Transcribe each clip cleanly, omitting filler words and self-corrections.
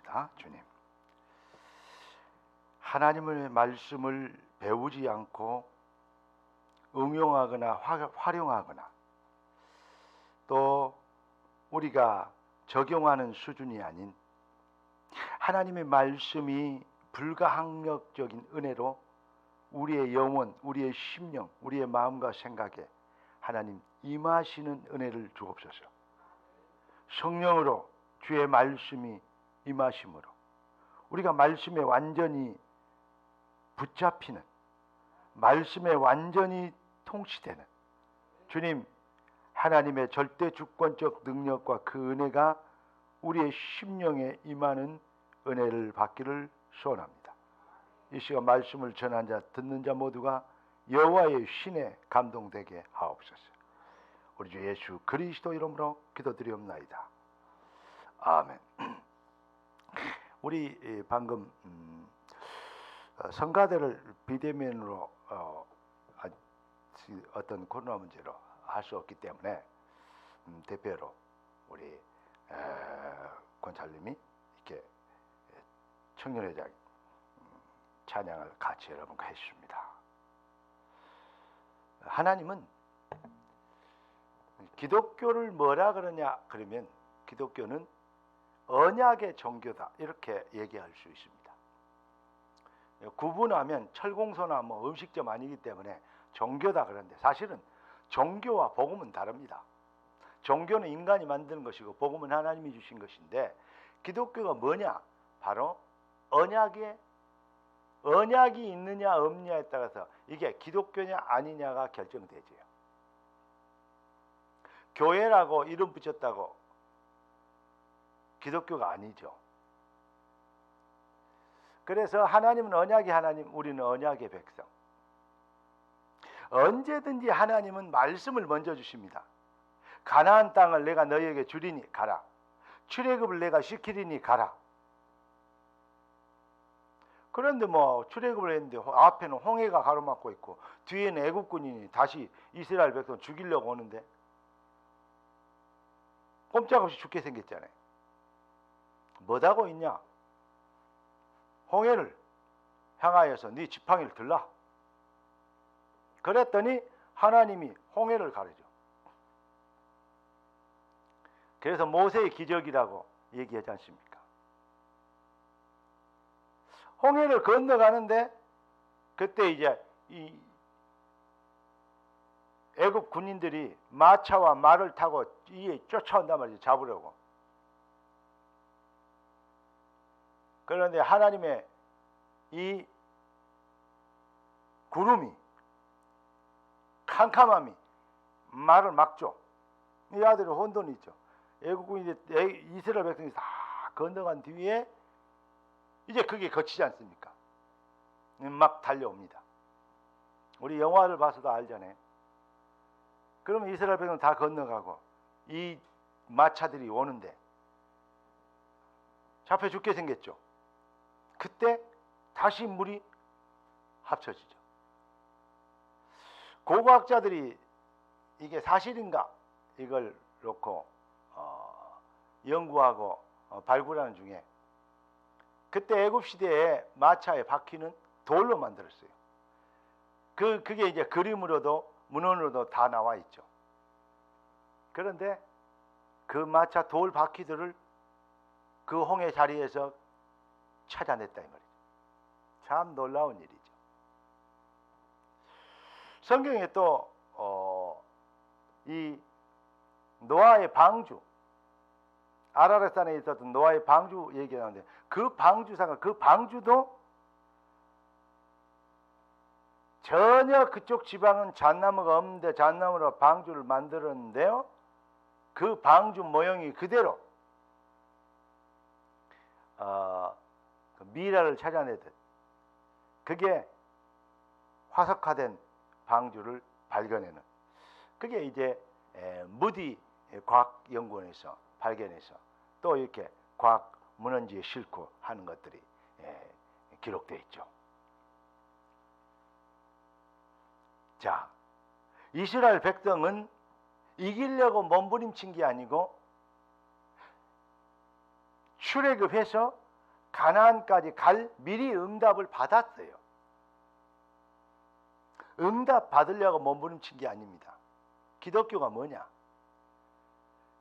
기도합니다. 주님, 하나님의 말씀을 배우지 않고 응용하거나 활용하거나 또 우리가 적용하는 수준이 아닌 하나님의 말씀이 불가항력적인 은혜로 우리의 영혼, 우리의 심령, 우리의 마음과 생각에 하나님 임하시는 은혜를 주옵소서. 성령으로 주의 말씀이 임하심으로 우리가 말씀에 완전히 붙잡히는, 말씀에 완전히 통치되는 주님 하나님의 절대 주권적 능력과 그 은혜가 우리의 심령에 임하는 은혜를 받기를 소원합니다. 이 시간 말씀을 전한 자, 듣는 자 모두가 여호와의 신에 감동되게 하옵소서. 우리 주 예수 그리스도 이름으로 기도드리옵나이다. 아멘. 우리 방금 성가대를 비대면으로 어떤 코로나 문제로 할 수 없기 때문에 대표로 우리 권찰님이 이렇게 청년회장 찬양을 같이 여러분과 했습니다. 하나님은 기독교를 뭐라 그러냐 그러면 기독교는 언약의 종교다 이렇게 얘기할 수 있습니다. 구분하면 철공소나 뭐 음식점 아니기 때문에 종교다 그러는데 사실은 종교와 복음은 다릅니다. 종교는 인간이 만드는 것이고 복음은 하나님이 주신 것인데 기독교가 뭐냐? 바로 언약이 있느냐 없느냐에 따라서 이게 기독교냐 아니냐가 결정되죠. 교회라고 이름 붙였다고 기독교가 아니죠. 그래서 하나님은 언약의 하나님, 우리는 언약의 백성. 언제든지 하나님은 말씀을 먼저 주십니다. 가나안 땅을 내가 너희에게 주리니 가라. 출애굽을 내가 시키리니 가라. 그런데 뭐 출애굽을 했는데 앞에는 홍해가 가로막고 있고 뒤에는 애국군인이 다시 이스라엘 백성 죽이려고 오는데 꼼짝없이 죽게 생겼잖아요. 뭐하고 있냐? 홍해를 향하여서 네 지팡이를 들라. 그랬더니 하나님이 홍해를 가르죠. 그래서 모세의 기적이라고 얘기하지 않습니까? 홍해를 건너가는데 그때 이제 이 애굽 군인들이 마차와 말을 타고 이에 쫓아온단 말이죠. 잡으려고. 그런데 하나님의 이 구름이 캄캄함이 말을 막죠. 이 아들이 혼돈이 있죠. 애국군이 이스라엘 백성이 다 건너간 뒤에 이제 그게 거치지 않습니까? 막 달려옵니다. 우리 영화를 봐서도 알잖아요. 그러면 이스라엘 백성은 다 건너가고 이 마차들이 오는데 잡혀 죽게 생겼죠. 그때 다시 물이 합쳐지죠. 고고학자들이 이게 사실인가 이걸 놓고 연구하고 발굴하는 중에 그때 애굽 시대에 마차의 바퀴는 돌로 만들었어요. 그게 이제 그림으로도 문헌으로도 다 나와 있죠. 그런데 그 마차 돌 바퀴들을 그 홍해 자리에서 찾아냈다 이 말이죠. 참 놀라운 일이죠. 성경에 또 이 노아의 방주, 아라랏산에 있었던 노아의 방주 얘기가 나오는데 그 방주사가 그 방주도 전혀 그쪽 지방은 잣나무가 없는데 잣나무로 방주를 만들었는데요. 그 방주 모형이 그대로 미라를 찾아내듯 그게 화석화된 방주를 발견하는 그게 이제 무디 과학연구원에서 발견해서 또 이렇게 과학 문헌지에 싣고 하는 것들이 기록되어 있죠. 자, 이스라엘 백성은 이기려고 몸부림친 게 아니고 출애굽해서 가나안까지 갈 미리 응답을 받았어요. 응답 받으려고 몸부림친 게 아닙니다. 기독교가 뭐냐?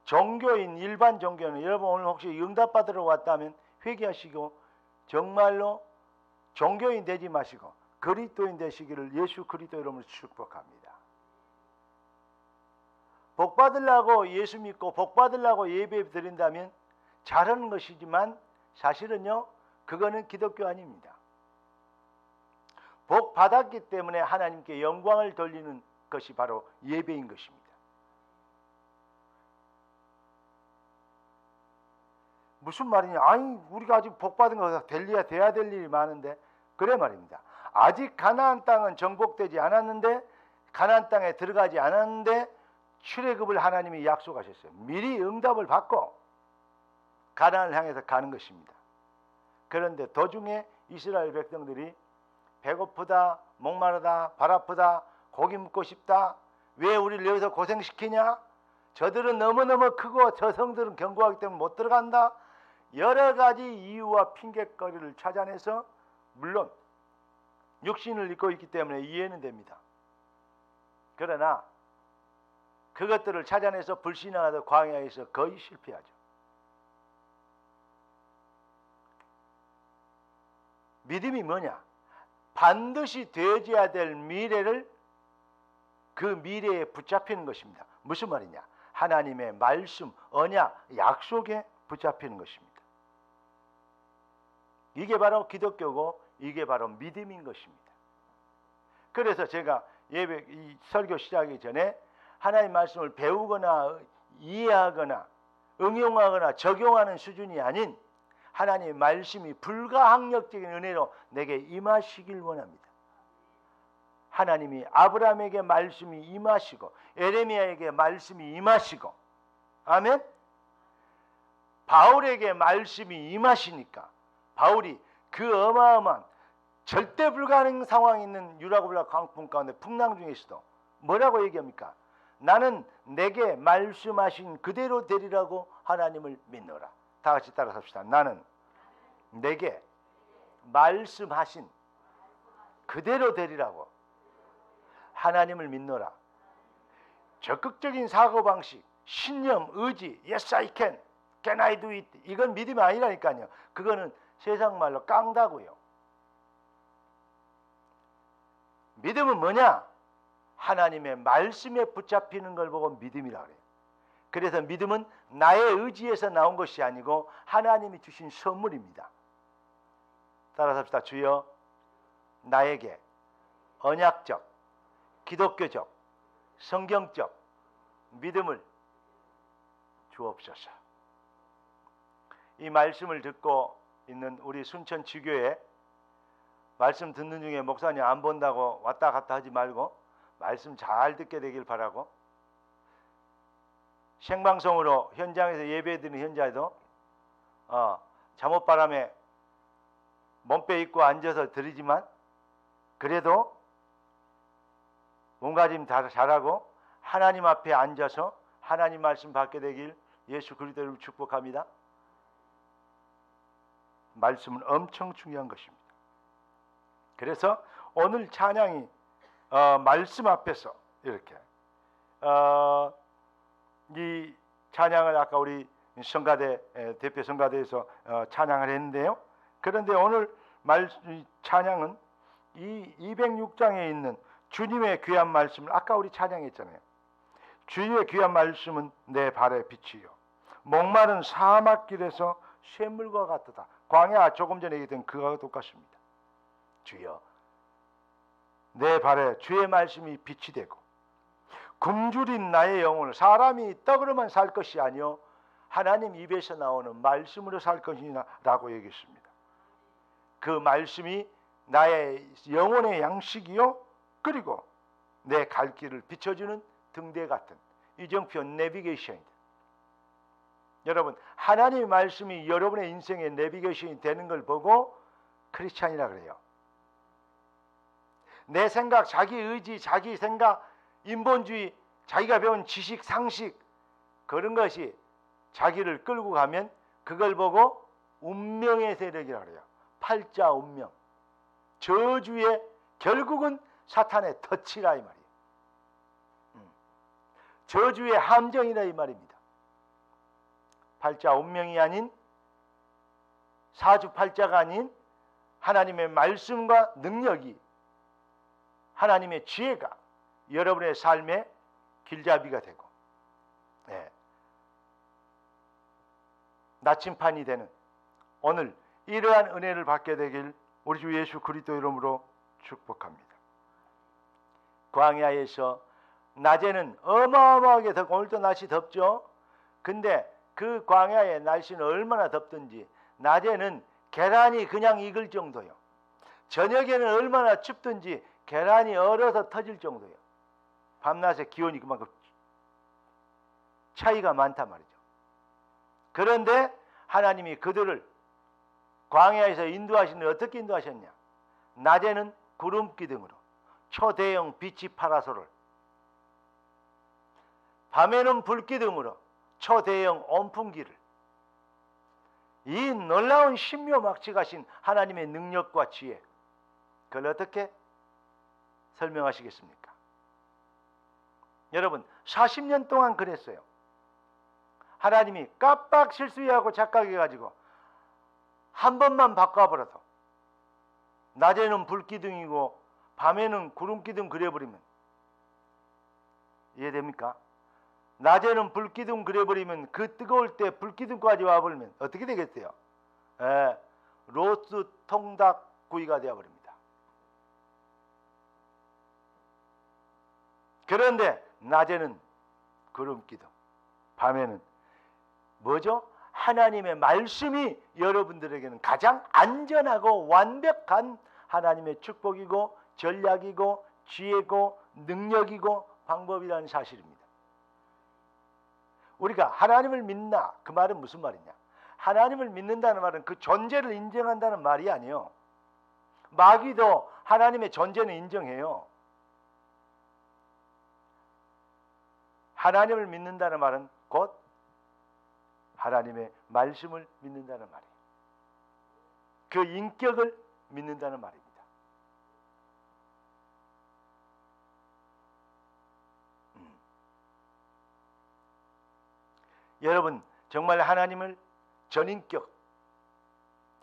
종교인 일반 종교는 여러분 오늘 혹시 응답 받으러 왔다면 회개하시고 정말로 종교인 되지 마시고 그리스도인 되시기를 예수 그리스도 이름으로 축복합니다. 복 받으려고 예수 믿고 복 받으려고 예배 드린다면 잘하는 것이지만 사실은요 그거는 기독교 아닙니다. 복 받았기 때문에 하나님께 영광을 돌리는 것이 바로 예배인 것입니다. 무슨 말이냐? 아니 우리가 아직 복 받은 거 돼야 될 일이 많은데 그래 말입니다. 아직 가나안 땅은 정복되지 않았는데 가나안 땅에 들어가지 않았는데 출애굽을 하나님이 약속하셨어요. 미리 응답을 받고 가나안을 향해서 가는 것입니다. 그런데 도중에 이스라엘 백성들이 배고프다, 목마르다, 발 아프다, 고기 먹고 싶다, 왜 우리를 여기서 고생시키냐? 저들은 너무너무 크고 저 성들은 견고하기 때문에 못 들어간다. 여러 가지 이유와 핑계거리를 찾아내서 물론 육신을 입고 있기 때문에 이해는 됩니다. 그러나 그것들을 찾아내서 불신앙하다 광야에서 거의 실패하죠. 믿음이 뭐냐? 반드시 되어져야 될 미래를 그 미래에 붙잡히는 것입니다. 무슨 말이냐? 하나님의 말씀, 언약, 약속에 붙잡히는 것입니다. 이게 바로 기독교고 이게 바로 믿음인 것입니다. 그래서 제가 예배 이 설교 시작하기 전에 하나님 말씀을 배우거나 이해하거나 응용하거나 적용하는 수준이 아닌 하나님의 말씀이 불가항력적인 은혜로 내게 임하시길 원합니다. 하나님이 아브라함에게 말씀이 임하시고 에레미야에게 말씀이 임하시고 아멘. 바울에게 말씀이 임하시니까 바울이 그 어마어마한 절대 불가능 상황이 있는 유라굴라 광풍 가운데 풍랑 중에서도 뭐라고 얘기합니까? 나는 내게 말씀하신 그대로 되리라고 하나님을 믿노라. 다 같이 따라서 합시다. 나는 내게 말씀하신 그대로 되리라고 하나님을 믿노라. 적극적인 사고방식, 신념, 의지, yes I can I do it, 이건 믿음이 아니라니까요. 그거는 세상 말로 깡다고요. 믿음은 뭐냐? 하나님의 말씀에 붙잡히는 걸 보고 믿음이라 그래요. 그래서 믿음은 나의 의지에서 나온 것이 아니고 하나님이 주신 선물입니다. 따라서 합시다. 주여 나에게 언약적, 기독교적, 성경적 믿음을 주옵소서. 이 말씀을 듣고 있는 우리 순천 지교회 말씀 듣는 중에 목사님 안 본다고 왔다 갔다 하지 말고 말씀 잘 듣게 되길 바라고, 생방송으로 현장에서 예배드리는 현장에도 잠옷바람에 몸빼 입고 앉아서 드리지만 그래도 몸가짐 잘하고 하나님 앞에 앉아서 하나님 말씀 받게 되길 예수 그리스도를 축복합니다. 말씀은 엄청 중요한 것입니다. 그래서 오늘 찬양이 말씀 앞에서 이렇게 이 찬양을 아까 우리 성가대 대표 성가대에서 찬양을 했는데요. 그런데 오늘 찬양은 이 206장에 있는 주님의 귀한 말씀을 아까 우리 찬양했잖아요. 주님의 귀한 말씀은 내 발의 빛이요 목마른 사막길에서 샘물과 같다. 광야 조금 전에 얘기했던 그거와 똑같습니다. 주여 내 발에 주의 말씀이 빛이 되고 굶주린 나의 영혼을, 사람이 떡으로만 살 것이 아니요 하나님 입에서 나오는 말씀으로 살 것이라고 얘기했습니다. 그 말씀이 나의 영혼의 양식이요 그리고 내 갈 길을 비춰주는 등대 같은 이정표 내비게이션이다. 여러분 하나님의 말씀이 여러분의 인생의 내비게이션이 되는 걸 보고 크리스찬이라 그래요. 내 생각, 자기 의지, 자기 생각, 인본주의, 자기가 배운 지식, 상식 그런 것이 자기를 끌고 가면 그걸 보고 운명의 세력이라 그래요. 팔자 운명. 저주의 결국은 사탄의 덫이라 이 말이에요. 저주의 함정이라 이 말입니다. 팔자 운명이 아닌 사주팔자가 아닌 하나님의 말씀과 능력이, 하나님의 지혜가 여러분의 삶의 길잡이가 되고, 나침판이 되는 오늘 이러한 은혜를 받게 되길 우리 주 예수 그리스도 이름으로 축복합니다. 광야에서 낮에는 어마어마하게 덥고, 오늘도 날씨 덥죠. 근데 그 광야의 날씨는 얼마나 덥든지 낮에는 계란이 그냥 익을 정도요. 저녁에는 얼마나 춥든지 계란이 얼어서 터질 정도요. 밤낮의 기온이 그만큼 차이가 많단 말이죠. 그런데 하나님이 그들을 광야에서 인도하시는데 어떻게 인도하셨냐? 낮에는 구름 기둥으로 초대형 빛이 파라솔을, 밤에는 불 기둥으로 초대형 온풍기를, 이 놀라운 신묘막측하신 하나님의 능력과 지혜, 그걸 어떻게 설명하시겠습니까? 여러분 40년 동안 그랬어요. 하나님이 깜빡 실수하고 착각해가지고 한 번만 바꿔버려도 낮에는 불기둥이고 밤에는 구름기둥 그려버리면, 이해됩니까? 낮에는 불기둥 그려버리면 그 뜨거울 때 불기둥까지 와버리면 어떻게 되겠어요? 로스 통닭구이가 되어버립니다. 그런데 낮에는 구름기둥, 밤에는 뭐죠? 하나님의 말씀이 여러분들에게는 가장 안전하고 완벽한 하나님의 축복이고 전략이고 지혜고 능력이고 방법이라는 사실입니다. 우리가 하나님을 믿나, 그 말은 무슨 말이냐? 하나님을 믿는다는 말은 그 존재를 인정한다는 말이 아니에요. 마귀도 하나님의 존재는 인정해요. 하나님을 믿는다는 말은 곧 하나님의 말씀을 믿는다는 말이에요. 그 인격을 믿는다는 말입니다. 여러분 정말 하나님을 전인격,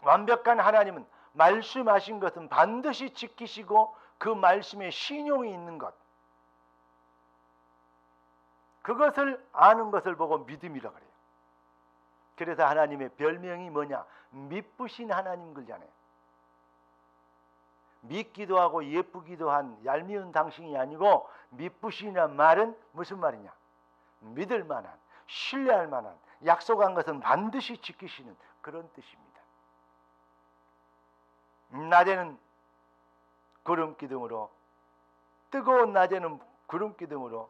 완벽한 하나님은 말씀하신 것은 반드시 지키시고 그 말씀에 신용이 있는 것, 그것을 아는 것을 보고 믿음이라 그래요. 그래서 하나님의 별명이 뭐냐? 미쁘신 하나님 그러잖아요. 믿기도 하고 예쁘기도 한 얄미운 당신이 아니고, 미쁘시란 말은 무슨 말이냐? 믿을 만한, 신뢰할 만한, 약속한 것은 반드시 지키시는 그런 뜻입니다. 낮에는 구름 기둥으로, 뜨거운 낮에는 구름 기둥으로,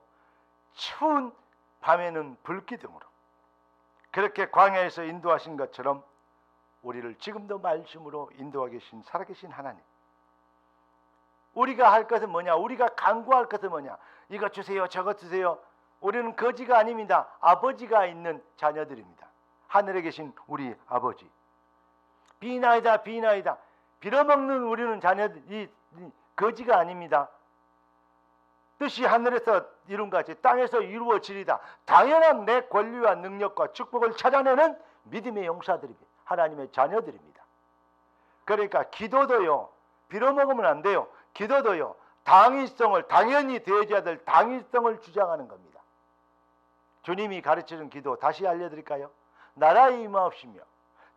추운 밤에는 불 기둥으로, 그렇게 광야에서 인도하신 것처럼 우리를 지금도 말씀으로 인도하고 계신 살아계신 하나님, 우리가 할 것은 뭐냐? 우리가 간구할 것은 뭐냐? 이것 주세요, 저것 주세요. 우리는 거지가 아닙니다. 아버지가 있는 자녀들입니다. 하늘에 계신 우리 아버지. 비나이다 비나이다. 빌어먹는 우리는 자녀들, 이 거지가 아닙니다. 뜻이 하늘에서 이룬 같이 땅에서 이루어지리다. 당연한 내 권리와 능력과 축복을 찾아내는 믿음의 용사들입니다. 하나님의 자녀들입니다. 그러니까 기도도요, 빌어먹으면 안 돼요. 기도도요, 당위성을, 당연히 되어져야 될 당위성을 주장하는 겁니다. 주님이 가르치는 기도 다시 알려드릴까요? 나라의 임하옵시며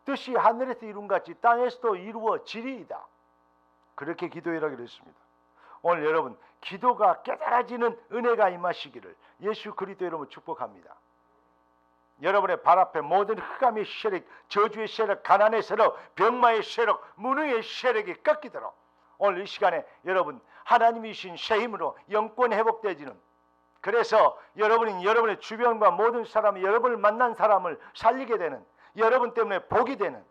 뜻이 하늘에서 이룬 같이 땅에서도 이루어지리이다. 그렇게 기도해라 그랬습니다. 오늘 여러분 기도가 깨달아지는 은혜가 임하시기를 예수 그리스도의 이름으로 축복합니다. 여러분의 발 앞에 모든 흑암의 세력, 저주의 세력, 가난의 세력, 병마의 세력, 무능의 세력이 꺾이도록 오늘 이 시간에 여러분 하나님이 주신 새 힘으로 영권 회복되어지는, 그래서 여러분이 여러분의 주변과 모든 사람이 여러분을 만난 사람을 살리게 되는, 여러분 때문에 복이 되는,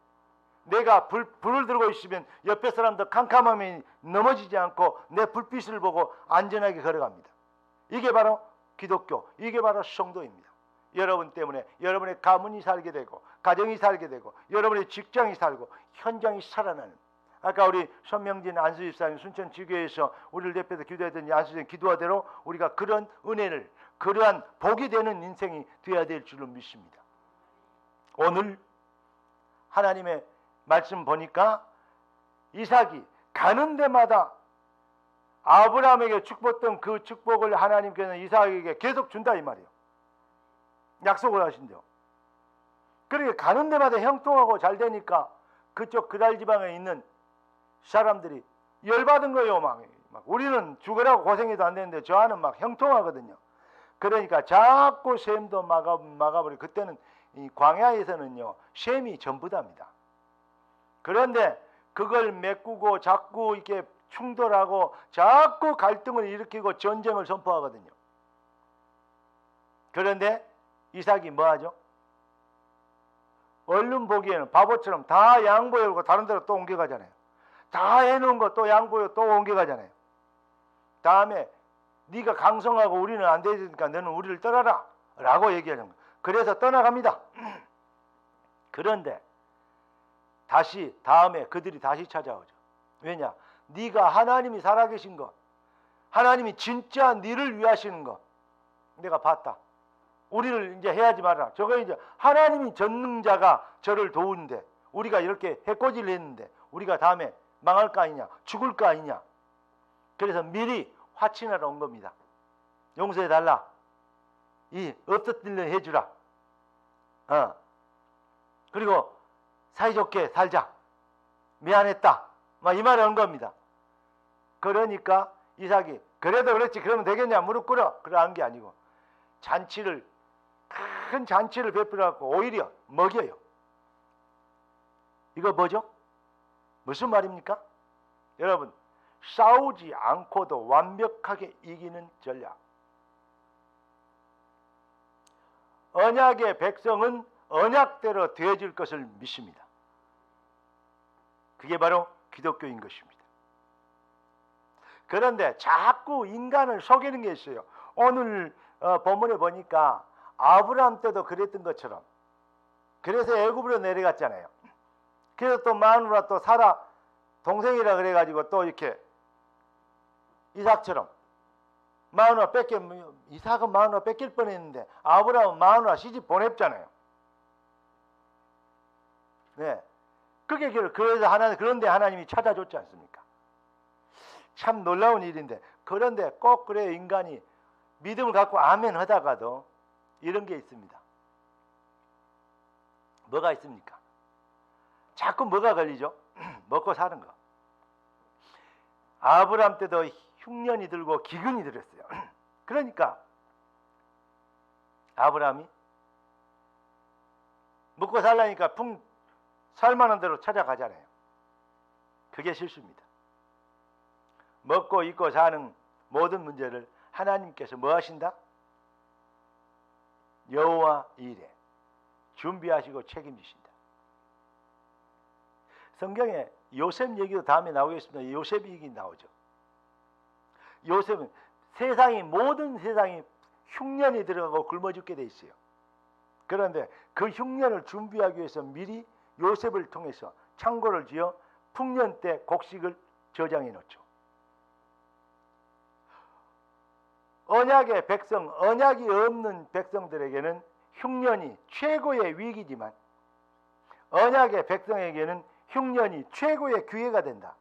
내가 불을 들고 있으면 옆에 사람도 캄캄함이 넘어지지 않고 내 불빛을 보고 안전하게 걸어갑니다. 이게 바로 기독교, 이게 바로 성도입니다. 여러분 때문에 여러분의 가문이 살게 되고 가정이 살게 되고 여러분의 직장이 살고 현장이 살아나는, 아까 우리 손명진 안수집사님 순천지교에서 우리를 대표해서 기도했던 안수집사님 기도하대로 우리가 그런 은혜를, 그러한 복이 되는 인생이 되어야 될 줄로 믿습니다. 오늘 하나님의 말씀 보니까 이삭이 가는 데마다 아브라함에게 축복했던 그 축복을 하나님께서는 이삭에게 계속 준다 이 말이에요. 약속을 하신대요. 그렇게 가는 데마다 형통하고 잘 되니까 그쪽 그랄 지방에 있는 사람들이 열받은 거예요. 막 우리는 죽으라고 고생해도 안 되는데 저 안은 막 형통하거든요. 그러니까 자꾸 셈도 막아버리고, 그때는 이 광야에서는요 셈이 전부답니다. 그런데 그걸 메꾸고 자꾸 이렇게 충돌하고 자꾸 갈등을 일으키고 전쟁을 선포하거든요. 그런데 이삭이 뭐하죠? 얼른 보기에는 바보처럼 다 양보해오고 다른 데로 또 옮겨가잖아요. 다 해놓은 거 또 양보해 또 옮겨가잖아요. 다음에 네가 강성하고 우리는 안 되니까 너는 우리를 떠나라 라고 얘기하는 거예요. 그래서 떠나갑니다. 그런데 다시 다음에 그들이 다시 찾아오죠. 왜냐? 네가 하나님이 살아계신 거, 하나님이 진짜 네를 위하시는 거 내가 봤다. 우리를 이제 해하지 마라. 저거 이제 하나님이 전능자가 저를 도우는데 우리가 이렇게 해코지를 했는데 우리가 다음에 망할 거 아니냐, 죽을 거 아니냐. 그래서 미리 화친하러 온 겁니다. 용서해달라. 이 없었던 일 해주라. 그리고 사이좋게 살자. 미안했다. 막 이 말을 한 겁니다. 그러니까 이삭이 그래도 그렇지 그러면 되겠냐 무릎 꿇어. 그러한 게 아니고 잔치를, 큰 잔치를 베풀어갖고 오히려 먹여요. 이거 뭐죠? 무슨 말입니까? 여러분, 싸우지 않고도 완벽하게 이기는 전략. 언약의 백성은 언약대로 되어질 것을 믿습니다. 그게 바로 기독교인 것입니다. 그런데 자꾸 인간을 속이는 게 있어요. 오늘 본문에 보니까 아브라함 때도 그랬던 것처럼, 그래서 애굽으로 내려갔잖아요. 그래서 또 마누라 또 사라 동생이라 그래가지고 또 이렇게 이삭처럼 마누라 이삭은 마누라 뺏길 뻔했는데 아브라함은 마누라 시집 보냈잖아요. 네, 그게 그래서 그런데 하나님이 찾아줬지 않습니까? 참 놀라운 일인데, 그런데 꼭 그래 인간이 믿음을 갖고 아멘 하다가도 이런 게 있습니다. 뭐가 있습니까? 자꾸 뭐가 걸리죠? 먹고 사는 거. 아브라함 때도 흉년이 들고 기근이 들었어요. 그러니까 아브라함이 먹고 살라니까 살만한 대로 찾아가잖아요. 그게 실수입니다. 먹고 입고 사는 모든 문제를 하나님께서 뭐 하신다? 여호와 일에 준비하시고 책임지신다. 성경에 요셉 얘기도 다음에 나오겠습니다. 요셉 얘기 나오죠. 요셉은 모든 세상이 흉년이 들어가고 굶어 죽게 돼 있어요. 그런데 그 흉년을 준비하기 위해서 미리 요셉을 통해서 창고를 지어 풍년 때 곡식을 저장해 놓죠. 언약의 백성, 언약이 없는 백성들에게는 흉년이 최고의 위기지만 언약의 백성에게는 흉년이 최고의 기회가 된다.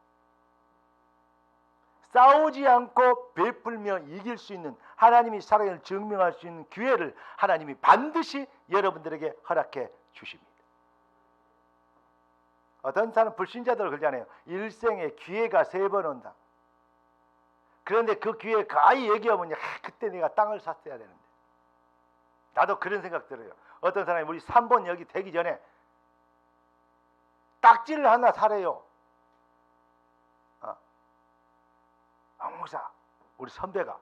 싸우지 않고 베풀며 이길 수 있는, 하나님이 살아계심을 증명할 수 있는 기회를 하나님이 반드시 여러분들에게 허락해 주십니다. 어떤 사람 불신자들 그러잖아요. 일생에 기회가 3번 온다. 그런데 그 기회 가히 얘기하면 그때 내가 땅을 샀어야 되는데. 나도 그런 생각 들어요. 어떤 사람이 우리 3번 여기 되기 전에 딱지를 하나 사래요. 목사, 우리 선배가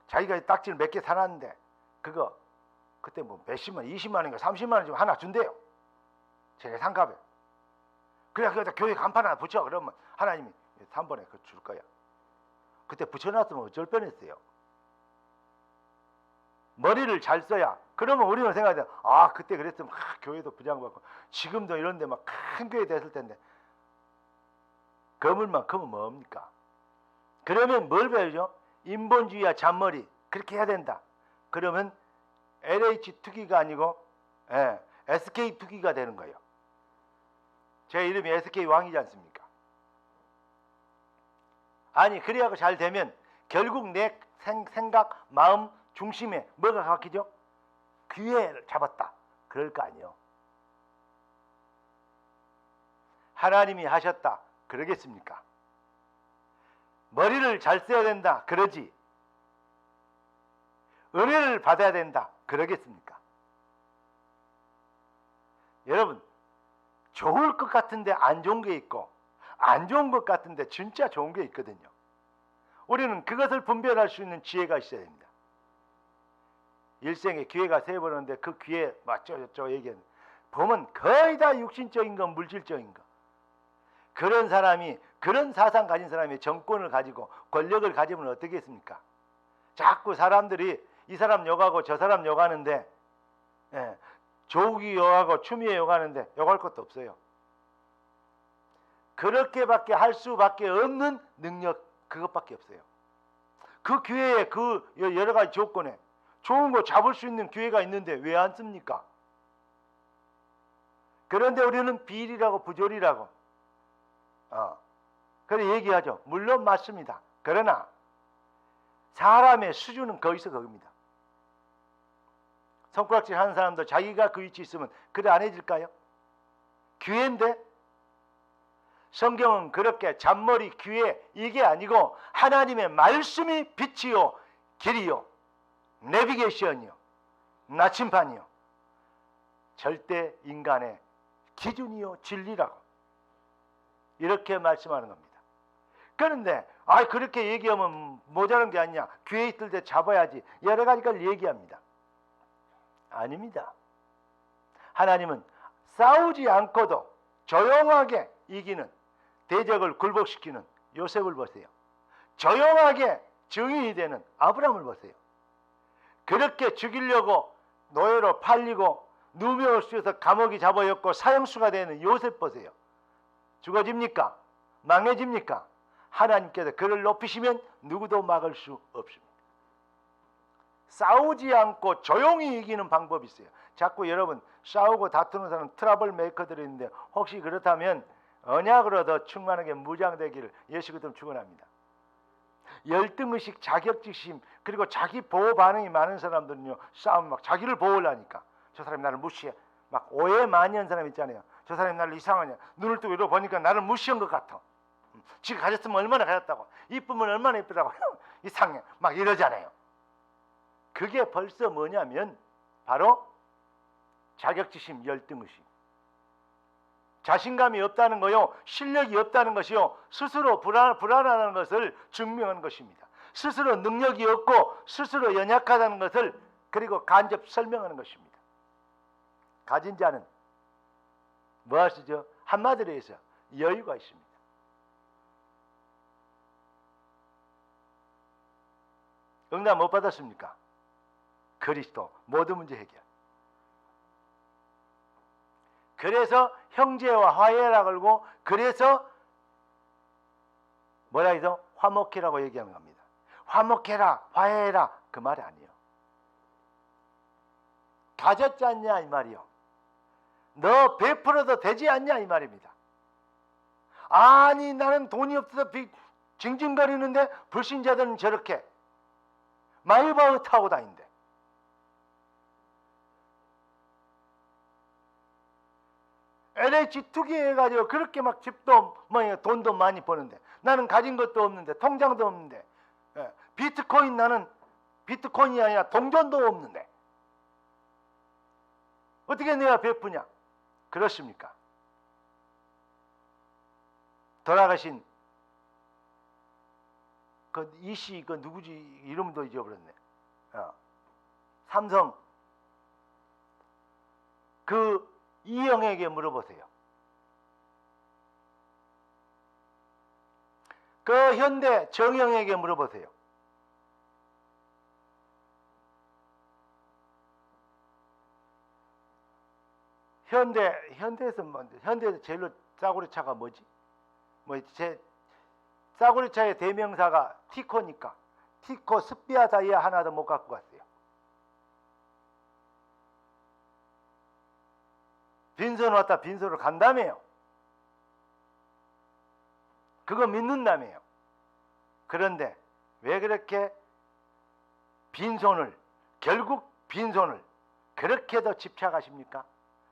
자기가 딱지를 몇 개 사놨는데 그거 그때 뭐 몇십만, 20만 원인가 30만 원 좀 하나 준대요. 제 상값에. 그래 그래서 교회 간판 하나 붙여. 그러면 하나님이 3번에 그거 줄 거야. 그때 붙여놨으면 어쩔 뻔했어요. 머리를 잘 써야. 그러면 우리는 생각해, 아 그때 그랬으면 교회도 부장받고 지금도 이런데 막 큰 교회 됐을 텐데. 거물만큼은 뭡니까? 그러면 뭘 배우죠? 인본주의와 잔머리 그렇게 해야 된다. 그러면 LH 투기가 아니고 SK 투기가 되는 거예요. 제 이름이 SK 왕이지 않습니까? 아니 그래야 잘 되면 결국 내 생각, 마음 중심에 뭐가 바뀌죠? 기회를 잡았다. 그럴 거 아니에요. 하나님이 하셨다. 그러겠습니까? 머리를 잘 써야 된다. 그러지. 은혜를 받아야 된다. 그러겠습니까? 여러분, 좋을 것 같은데 안 좋은 게 있고 안 좋은 것 같은데 진짜 좋은 게 있거든요. 우리는 그것을 분별할 수 있는 지혜가 있어야 됩니다. 일생에 기회가 세 번 오는데 그 기회 맞죠 얘기는 보면 거의 다 육신적인 거, 물질적인 거. 그런 사람이, 그런 사상 가진 사람이 정권을 가지고 권력을 가지면 어떻게 했습니까? 자꾸 사람들이 이 사람 욕하고 저 사람 욕하는데, 조국이 욕하고 추미애 욕하는데 욕할 것도 없어요. 그렇게밖에 할 수밖에 없는 능력, 그것밖에 없어요. 그 기회에, 그 여러 가지 조건에 좋은 거 잡을 수 있는 기회가 있는데 왜 안 씁니까? 그런데 우리는 비리라고 부조리라고 그래 얘기하죠. 물론 맞습니다. 그러나 사람의 수준은 거기서 거기입니다. 손가락질 하는 사람도 자기가 그 위치에 있으면 그래 안 해질까요? 기회인데 성경은 그렇게 잔머리 기회 이게 아니고 하나님의 말씀이 빛이요 길이요 내비게이션이요 나침반이요 절대 인간의 기준이요 진리라고 이렇게 말씀하는 겁니다. 그런데 그렇게 얘기하면 모자란 게 아니냐, 기회 있을 때 잡아야지, 여러 가지를 얘기합니다. 아닙니다. 하나님은 싸우지 않고도 조용하게 이기는, 대적을 굴복시키는 요셉을 보세요. 조용하게 증인이 되는 아브라함을 보세요. 그렇게 죽이려고 노예로 팔리고 누명을 쓰여서 감옥이 잡아였고 사형수가 되는 요셉 보세요. 죽어집니까? 망해집니까? 하나님께서 그를 높이시면 누구도 막을 수 없습니다. 싸우지 않고 조용히 이기는 방법이 있어요. 자꾸 여러분 싸우고 다투는 사람 트러블 메이커들이 있는데 혹시 그렇다면 언약으로 더 충만하게 무장되기를 예수 그리스도는 축원합니다. 열등의식, 자격지심 그리고 자기 보호 반응이 많은 사람들은요 싸움 막 자기를 보호하니까 저 사람이 나를 무시해 막 오해 많이 한 사람 있잖아요. 저 사람이 나를 이상하냐, 눈을 뜨고 이러고 보니까 나를 무시한 것 같아. 지가 가졌으면 얼마나 가졌다고, 이쁘면 얼마나 이쁘다고 이상해 막 이러잖아요. 그게 벌써 뭐냐면 바로 자격지심, 열등의식, 자신감이 없다는 거요, 실력이 없다는 것이요, 스스로 불안하다는 것을 증명하는 것입니다. 스스로 능력이 없고 스스로 연약하다는 것을 그리고 간접 설명하는 것입니다. 가진 자는 뭐 하시죠? 한마디로 해서 여유가 있습니다. 응답 못 받았습니까? 그리스도 모든 문제 해결. 그래서 형제와 화해라 걸고 그래서 뭐라 해서 화목해라고 얘기하는 겁니다. 화목해라, 화해해라 그 말이 아니에요. 가졌지 않냐 이 말이요. 너 베풀어도 되지 않냐 이 말입니다. 아니 나는 돈이 없어서 징징거리는데 불신자들은 저렇게 마이바흐 타고 다닌대. LH 투기해가지고 그렇게 막 집도 돈도 많이 버는데 나는 가진 것도 없는데 통장도 없는데 비트코인 나는 비트코인이 아니라 동전도 없는데 어떻게 내가 베푸냐? 그렇습니까? 돌아가신 그 이씨 그 누구지 이름도 잊어버렸네. 삼성 그 이영에게 물어보세요. 그 현대 정영에게 물어보세요. 현대에서 현대에서 제일로 싸구려 차가 뭐지? 싸구려 차의 대명사가 티코니까 티코 스피아 다이아 하나도 못 갖고 갔어요. 빈손 왔다 빈손으로 간다며요. 그거 믿는다며요. 그런데 왜 그렇게 결국 빈손을 그렇게도 집착하십니까?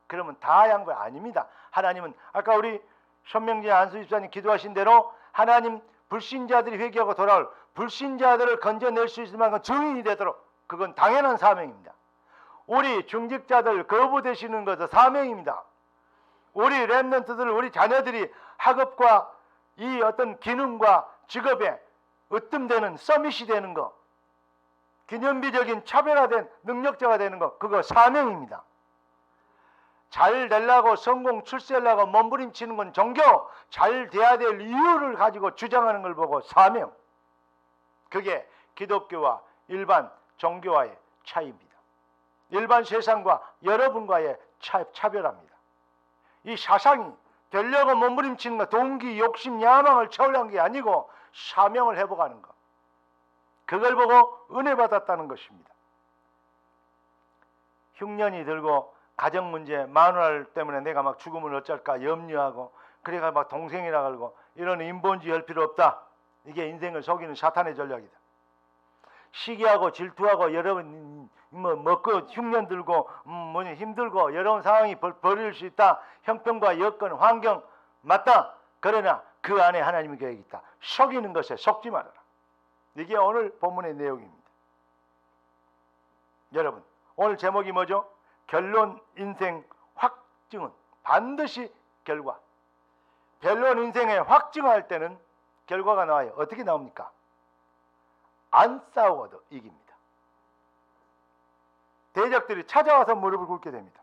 그러면 다 양보 아닙니다. 하나님은 아까 우리 손명진 안수 집사님 기도하신 대로 하나님 불신자들이 회개하고 돌아올 불신자들을 건져낼 수 있을 만큼 증인이 되도록 그건 당연한 사명입니다. 우리 중직자들 거부되시는 것은 사명입니다. 우리 렘넌트들 우리 자녀들이 학업과 이 어떤 기능과 직업에 으뜸되는 서밋이 되는 거, 기념비적인 차별화된 능력자가 되는 거, 그거 사명입니다. 잘 되려고 성공 출세하려고 몸부림치는 건 종교, 잘 돼야 될 이유를 가지고 주장하는 걸 보고 사명. 그게 기독교와 일반 종교와의 차이입니다. 일반 세상과 여러분과의 차별합니다. 이 사상이 되려고 몸부림치는 거, 동기, 욕심, 야망을 채우려는 게 아니고 사명을 회복하는 것. 그걸 보고 은혜 받았다는 것입니다. 흉년이 들고 가정 문제, 마누라 때문에 내가 막 죽으면 어쩔까 염려하고 그래가 막 동생이라 그러고 이런 인본주의 할 필요 없다. 이게 인생을 속이는 사탄의 전략이다. 시기하고 질투하고 여러분 먹고 흉년 들고 힘들고 여러분 상황이 벌어질 수 있다. 형편과 여건, 환경 맞다. 그러나 그 안에 하나님의 계획이 있다. 속이는 것에 속지 말아라. 이게 오늘 본문의 내용입니다. 여러분 오늘 제목이 뭐죠? 결론 인생 확증은 반드시 결과. 결론 인생에 확증할 때는 결과가 나와요. 어떻게 나옵니까? 안 싸워도 이깁니다. 대적들이 찾아와서 무릎을 꿇게 됩니다.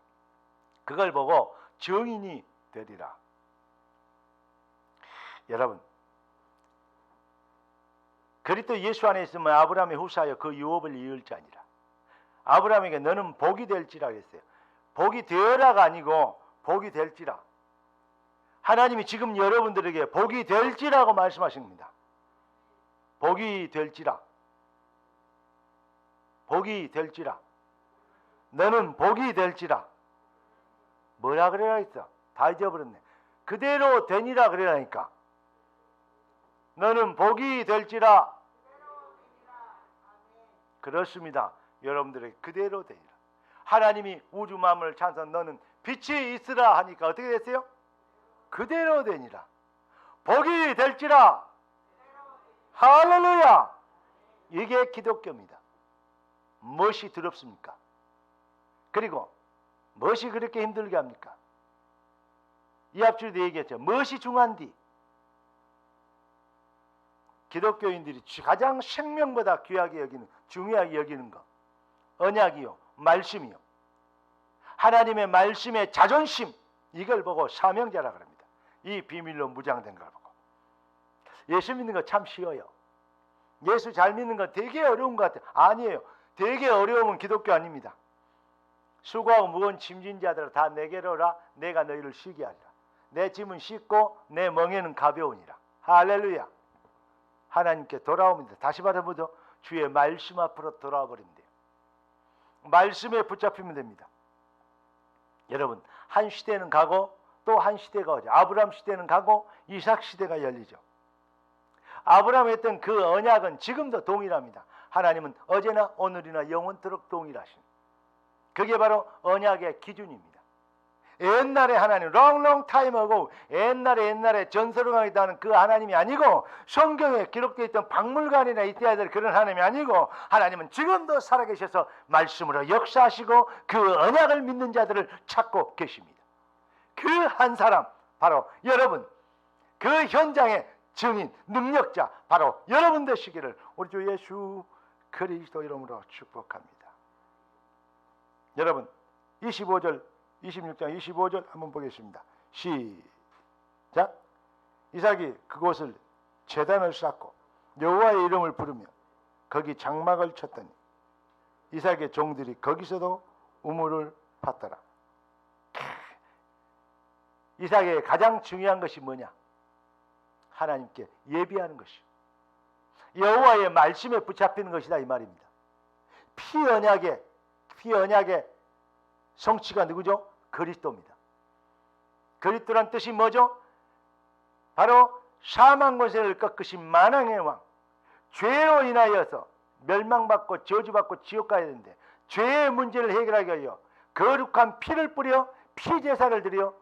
그걸 보고 증인이 되리라. 여러분 그리스도 예수 안에 있으면 아브라함의 후사여 그 유업을 이을 자니라. 아브라함에게 너는 복이 될지라 그랬어요. 복이 되어라가 아니고 복이 될지라. 하나님이 지금 여러분들에게 복이 될지라고 말씀하신 겁니다. 복이 될지라. 복이 될지라. 너는 복이 될지라. 뭐라 그래야 했어? 다 잊어버렸네. 그대로 되니라 그래라니까. 너는 복이 될지라. 그렇습니다. 여러분들에게 그대로 되니라. 하나님이 우주 만물을 창조한 너는 빛이 있으라 하니까 어떻게 됐어요? 그대로 되니라. 복이 될지라. 할렐루야. 이게 기독교입니다. 무엇이 두렵습니까? 그리고 무엇이 그렇게 힘들게 합니까? 이 앞줄도 얘기했죠. 무엇이 중요한디? 기독교인들이 가장 생명보다 귀하게 여기는, 중요하게 여기는 것, 언약이요, 말씀이요, 하나님의 말씀의 자존심, 이걸 보고 사명자라 그럽니다. 이 비밀로 무장된 걸 보고. 예수 믿는 거 참 쉬워요. 예수 잘 믿는 거 되게 어려운 것 같아요. 아니에요. 되게 어려우면 기독교 아닙니다. 수고하고 무거운 짐진 자들아 다 내게로 오라. 내가 너희를 쉬게 하리라. 내 짐은 쉽고 내 멍에는 가벼우니라. 할렐루야. 하나님께 돌아옵니다. 다시 말해보죠. 주의 말씀 앞으로 돌아와 버리면 돼요. 말씀에 붙잡히면 됩니다. 여러분 한 시대는 가고 또 한 시대가 오죠. 아브라함 시대는 가고 이삭 시대가 열리죠. 아브라함이 했던 그 언약은 지금도 동일합니다. 하나님은 어제나 오늘이나 영원토록 동일하신, 그게 바로 언약의 기준입니다. 옛날에 하나님, long time ago, 옛날에 전설을 하는 그 하나님이 아니고, 성경에 기록되어 있던 박물관이나 있어야 될 그런 하나님이 아니고, 하나님은 지금도 살아계셔서 말씀으로 역사하시고 그 언약을 믿는 자들을 찾고 계십니다. 그 한 사람, 바로 여러분, 그 현장의 증인, 능력자, 바로 여러분 되시기를 우리 주 예수 그리스도 이름으로 축복합니다. 여러분 26장 25절 한번 보겠습니다. 시작. 이삭이 그곳을 제단을 쌓고 여호와의 이름을 부르며 거기 장막을 쳤더니 이삭의 종들이 거기서도 우물을 팠더라. 이삭에게 가장 중요한 것이 뭐냐? 하나님께 예비하는 것이요. 여호와의 말씀에 붙잡히는 것이다 이 말입니다. 피언약의 성취가 누구죠? 그리스도입니다. 그리스도란 뜻이 뭐죠? 바로 사망 권세를 꺾으신 만왕의 왕, 죄로 인하여서 멸망받고 저주받고 지옥 가야 되는데 죄의 문제를 해결하기 위하여 거룩한 피를 뿌려 피제사를 드려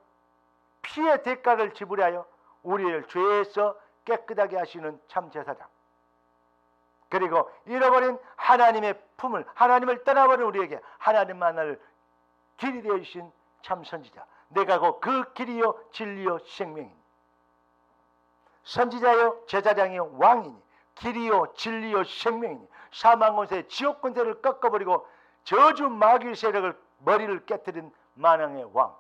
피의 대가를 지불하여 우리를 죄에서 깨끗하게 하시는 참 제사장, 그리고 잃어버린 하나님의 품을, 하나님을 떠나버린 우리에게 하나님만을 길이 되어 주신 참 선지자, 내가 그 길이요 진리요 생명이니, 선지자요 제사장이요 왕이니, 길이요 진리요 생명이니, 사망 권세 지옥 권세를 꺾어버리고 저주 마귀 세력을 머리를 깨뜨린 만왕의 왕,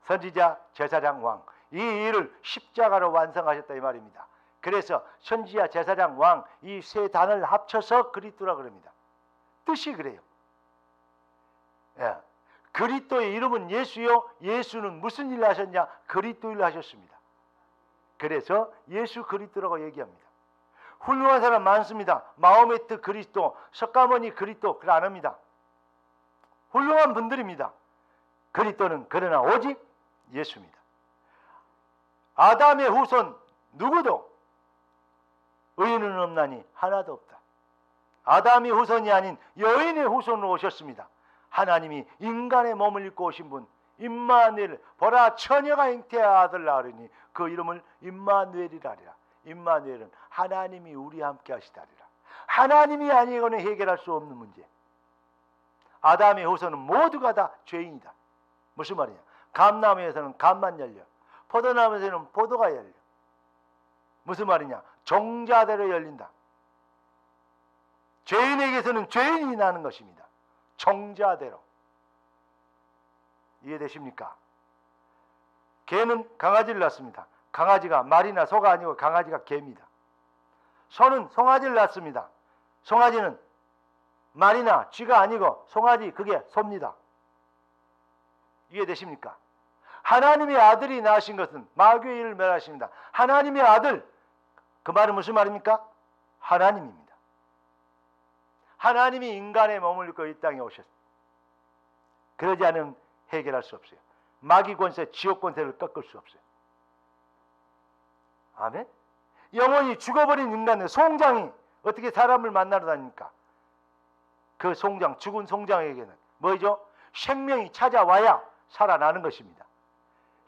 선지자 제사장 왕, 이 일을 십자가로 완성하셨다 이 말입니다. 그래서 선지자 제사장 왕 이 세 단을 합쳐서 그리스도라 그럽니다. 뜻이 그래요. 예. 그리스도의 이름은 예수요, 예수는 무슨 일을 하셨냐? 그리스도 일을 하셨습니다. 그래서 예수 그리스도라고 얘기합니다. 훌륭한 사람 많습니다. 마호메트 그리스도, 석가모니 그리스도 그걸 안 합니다. 훌륭한 분들입니다. 그리스도는 그러나 오직 예수입니다. 아담의 후손 누구도 의인은 없나니 하나도 없다. 아담의 후손이 아닌 여인의 후손으로 오셨습니다. 하나님이 인간의 몸을 입고 오신 분, 임마누엘, 보라 처녀가 잉태의 아들 낳으리니 그 이름을 임마누엘이라 하리라. 임마누엘은 하나님이 우리와 함께 하시다리라. 하나님이 아니고는 해결할 수 없는 문제. 아담의 후손은 모두가 다 죄인이다. 무슨 말이냐? 감나무에서는 감만 열려, 포도나무에서는 포도가 열려. 무슨 말이냐? 종자대로 열린다. 죄인에게서는 죄인이 나는 것입니다. 종자대로. 이해되십니까? 개는 강아지를 낳습니다. 강아지가 말이나 소가 아니고 강아지가 개입니다. 소는 송아지를 낳습니다. 송아지는 말이나 쥐가 아니고 송아지, 그게 소입니다. 이해되십니까? 하나님의 아들이 낳으신 것은 마귀의 일을 멸하십니다. 하나님의 아들, 그 말은 무슨 말입니까? 하나님입니다. 하나님이 인간의 몸을 입고 이 땅에 오셨습니다. 그러지 않으면 해결할 수 없어요. 마귀 권세, 지옥 권세를 꺾을 수 없어요. 아멘? 영원히 죽어버린 인간의 송장이 어떻게 사람을 만나러 다닙니까? 그 송장, 죽은 송장에게는 뭐죠? 생명이 찾아와야 살아나는 것입니다.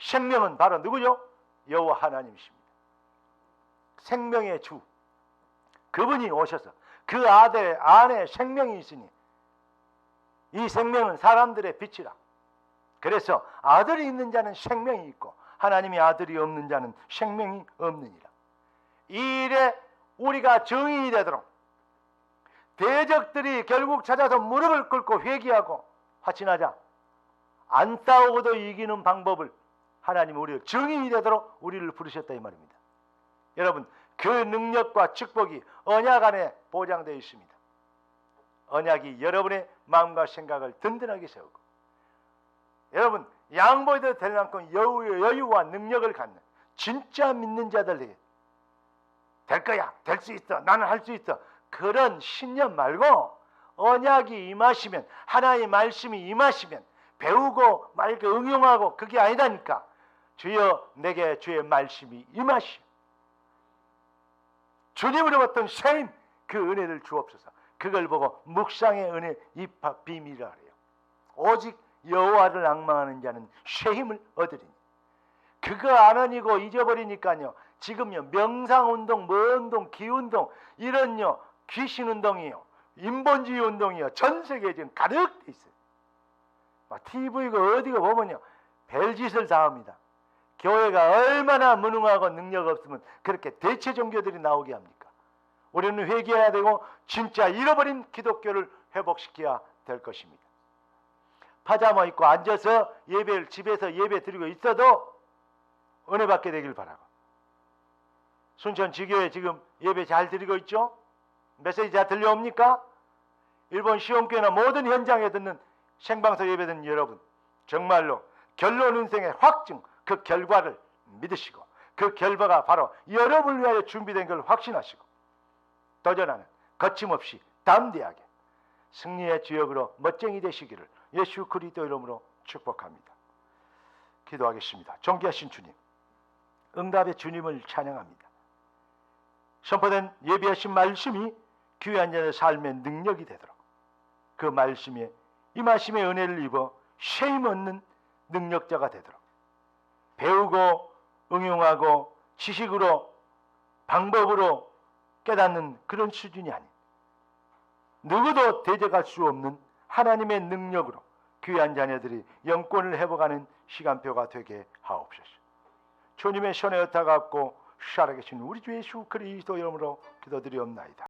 생명은 바로 누구죠? 여호와 하나님이십니다. 생명의 주, 그분이 오셔서 그 아들 안에 생명이 있으니 이 생명은 사람들의 빛이라. 그래서 아들이 있는 자는 생명이 있고 하나님의 아들이 없는 자는 생명이 없느니라. 이 일에 우리가 증인이 되도록 대적들이 결국 찾아서 무릎을 꿇고 회개하고 화친하자. 안 싸우고도 이기는 방법을 하나님이 우리를 증인이 되도록 우리를 부르셨다 이 말입니다. 여러분, 그 능력과 축복이 언약 안에 보장되어 있습니다. 언약이 여러분의 마음과 생각을 든든하게 세우고, 여러분 양보해도 될 만큼 여유와 능력을 갖는 진짜 믿는 자들에게 될 거야, 될 수 있어, 나는 할 수 있어, 그런 신념 말고 언약이 임하시면, 하나님의 말씀이 임하시면 배우고 말고 응용하고, 그게 아니다니까. 주여 내게 주의 말씀이 임하시오. 주님으로부터 샘, 그 은혜를 주옵소서. 그걸 보고 묵상의 은혜 입학 비밀이라 그래요. 오직 여호와를 앙망하는 자는 새 힘을 얻으리니. 그거 안 하니고 잊어버리니까요. 지금요 명상운동, 뭐운동, 기운동, 이런요 귀신운동이요, 인본주의 운동이요, 전 세계에 지금 가득 돼 있어요. TV가 어디가 보면요 별짓을 다 합니다. 교회가 얼마나 무능하고 능력 없으면 그렇게 대체 종교들이 나오게 합니까? 우리는 회개해야 되고 진짜 잃어버린 기독교를 회복시켜야 될 것입니다. 파자마 입고 앉아서 예배를, 집에서 예배 드리고 있어도 은혜 받게 되길 바라고. 순천 지교회 지금 예배 잘 드리고 있죠? 메시지 잘 들려옵니까? 일본 시온교회나 모든 현장에 듣는 생방송 예배 듣는 여러분, 정말로 결론 인생의 확증, 그 결과를 믿으시고 그 결과가 바로 여러분을 위하여 준비된 걸 확신하시고 도전하는 거침없이 담대하게 승리의 주역으로 멋쟁이 되시기를 예수 그리스도 이름으로 축복합니다. 기도하겠습니다. 존귀하신 주님, 응답의 주님을 찬양합니다. 선포된 예비하신 말씀이 귀한 자의 삶의 능력이 되도록 그 말씀에 임하심의 은혜를 입어 쉼 없는 능력자가 되도록 배우고 응용하고 지식으로 방법으로 깨닫는 그런 수준이 아닌 누구도 대적할 수 없는 하나님의 능력으로 귀한 자녀들이 영권을 회복하는 시간표가 되게 하옵소서. 주님의 손에 얹어갖고 살아계신 우리 주 예수 그리스도 이름으로 기도드리옵나이다.